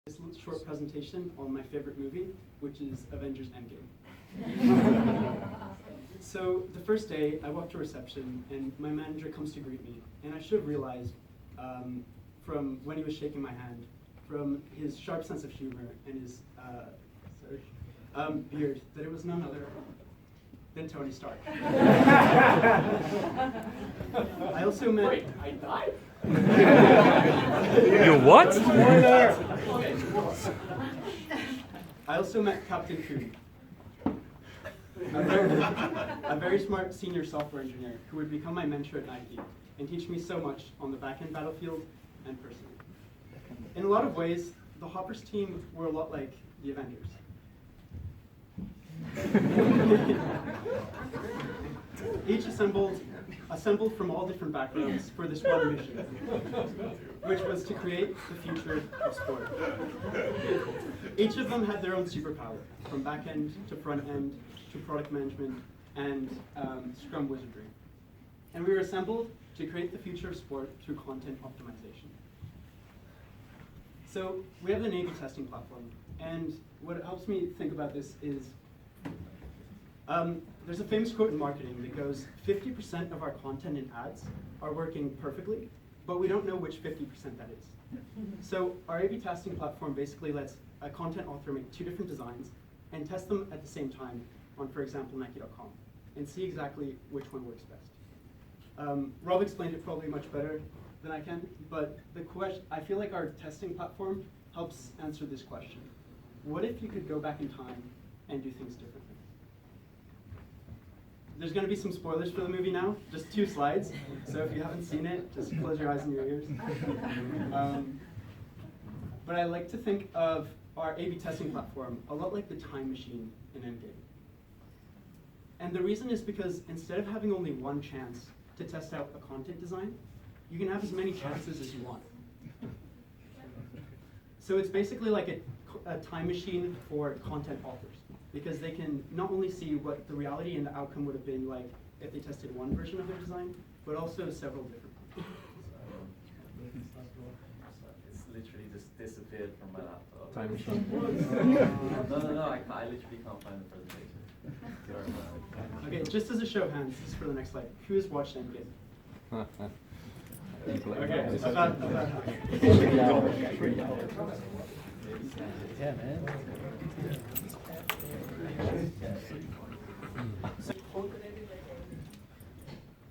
this short presentation on my favorite movie, which is Avengers Endgame. So the first day, I walked to reception, and my manager comes to greet me, and I should have realized from when he was shaking my hand, from his sharp sense of humor and his beard, that it was none other than Tony Stark. I also met. Wait, I died? You what? I also met Captain Coon, a very smart senior software engineer who would become my mentor at Nike and teach me so much on the back-end battlefield and personally. In a lot of ways, the Hoppers team were a lot like the Avengers. Each assembled from all different backgrounds for this one mission, which was to create the future of sport. Each of them had their own superpower, from back end to front end to product management and Scrum wizardry. And we were assembled to create the future of sport through content optimization. So we have an A/B testing platform, and what helps me think about this is there's a famous quote in marketing that goes, 50% of our content and ads are working perfectly, but we don't know which 50% that is. So our A/B testing platform basically lets a content author make two different designs and test them at the same time on, for example, Nike.com, and see exactly which one works best. Rob explained it probably much better than I can, but I feel like our testing platform helps answer this question. What if you could go back in time and do things differently? There's going to be some spoilers for the movie now, just 2 slides, so if you haven't seen it, just close your eyes and your ears. But I like to think of our A/B testing platform a lot like the time machine in Endgame. And the reason is because instead of having only one chance to test out a content design, you can have as many chances as you want. So it's basically like a time machine for content authors, because they can not only see what the reality and the outcome would have been like if they tested one version of their design, but also several different ones. It's literally just disappeared from my laptop. Time machine. No, I literally can't find the presentation. Sorry about that. Okay, just as a show of hands, this is for the next slide. Who has watched Endgame? Okay, about half. Yeah, man.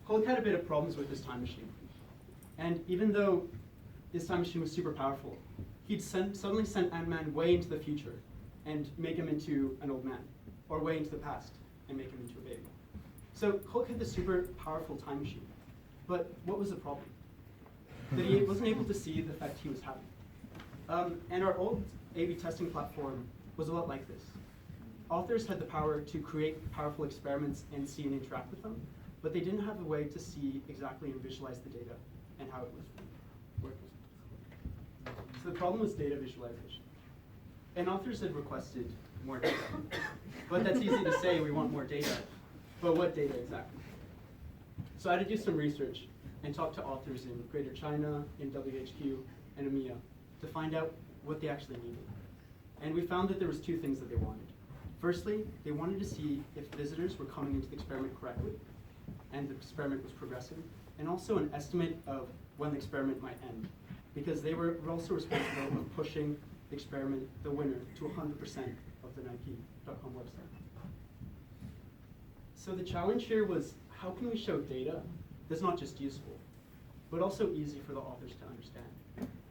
Hulk had a bit of problems with this time machine. And even though this time machine was super powerful, he'd suddenly send Ant-Man way into the future and make him into an old man, or way into the past and make him into a baby. So Hulk had this super powerful time machine. But what was the problem? That he wasn't able to see the effect he was having. And our old A/B testing platform was a lot like this. Authors had the power to create powerful experiments and see and interact with them, but they didn't have a way to see exactly and visualize the data and how it was working. So the problem was data visualization. And authors had requested more data. But that's easy to say, we want more data. But what data exactly? So I had to do some research and talk to authors in Greater China, in WHQ, and EMEA to find out what they actually needed. And we found that there was 2 things that they wanted. Firstly, they wanted to see if visitors were coming into the experiment correctly, and the experiment was progressing, and also an estimate of when the experiment might end, because they were also responsible for pushing the experiment, the winner, to 100% of the Nike.com website. So the challenge here was, how can we show data that's not just useful, but also easy for the authors to understand?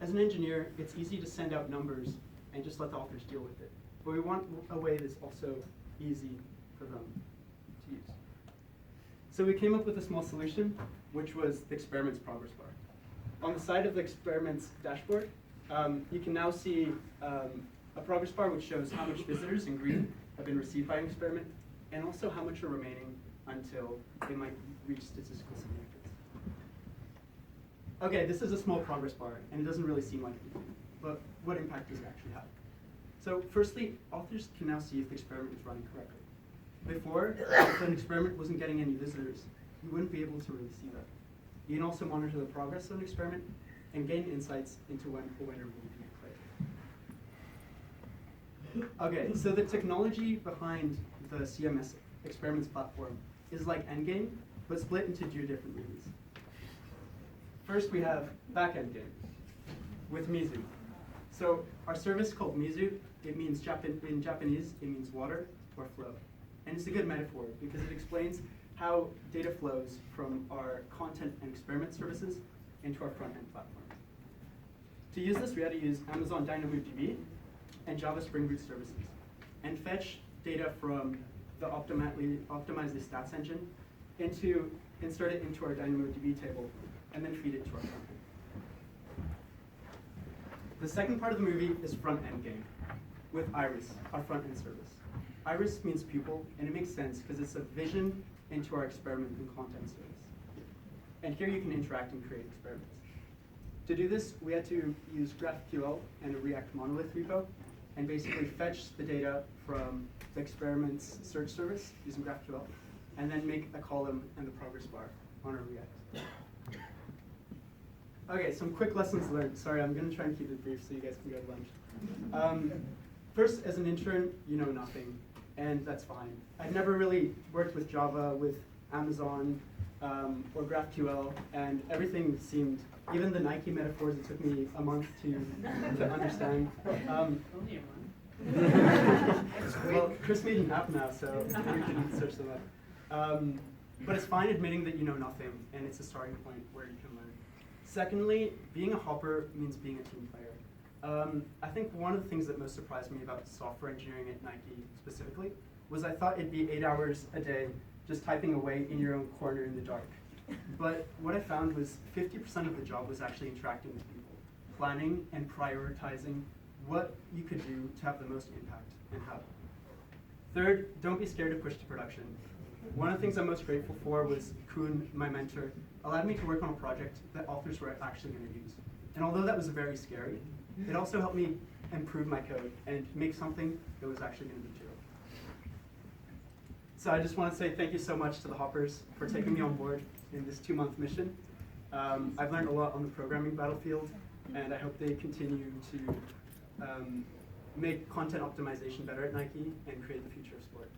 As an engineer, it's easy to send out numbers and just let the authors deal with it. But we want a way that's also easy for them to use. So we came up with a small solution, which was the experiment's progress bar. On the side of the experiment's dashboard, you can now see a progress bar which shows how much visitors in green have been received by an experiment, and also how much are remaining until they might reach statistical significance. Okay, this is a small progress bar, and it doesn't really seem like anything, but what impact does it actually have? So firstly, authors can now see if the experiment is running correctly. Before, if an experiment wasn't getting any visitors, you wouldn't be able to really see that. You can also monitor the progress of an experiment and gain insights into when a winner will be declared. Okay, so the technology behind the CMS experiments platform is like Endgame, but split into two different movies. First, we have back-end game with Mizu. So our service called Mizu, it means in Japanese, it means water or flow. And it's a good metaphor because it explains how data flows from our content and experiment services into our front-end platform. To use this, we had to use Amazon DynamoDB and Java Spring Boot services and fetch data from the optimize the stats engine insert it into our DynamoDB table and then feed it to our front end. The second part of the movie is front-end game with Iris, our front-end service. Iris means pupil, and it makes sense because it's a vision into our experiment and content service. And here you can interact and create experiments. To do this, we had to use GraphQL and a React monolith repo and basically fetch the data from the experiments search service using GraphQL and then make a column and the progress bar on our React. Okay, some quick lessons learned. Sorry, I'm going to try and keep it brief so you guys can go to lunch. First, as an intern, you know nothing, and that's fine. I'd never really worked with Java, with Amazon, or GraphQL, and everything seemed, even the Nike metaphors, it took me a month to understand. Only a month. Well, Chris made an app now, so we can search them up. But it's fine admitting that you know nothing, and it's a starting point where you can learn. Secondly, being a hopper means being a team player. I think one of the things that most surprised me about software engineering at Nike specifically was I thought it'd be 8 hours a day just typing away in your own corner in the dark. But what I found was 50% of the job was actually interacting with people, planning and prioritizing what you could do to have the most impact and how. Third, don't be scared to push to production. One of the things I'm most grateful for was Kuhn, my mentor, allowed me to work on a project that authors were actually going to use. And although that was very scary, it also helped me improve my code and make something that was actually going to be true. So I just want to say thank you so much to the Hoppers for taking me on board in this 2-month mission. I've learned a lot on the programming battlefield, and I hope they continue to make content optimization better at Nike and create the future of sport.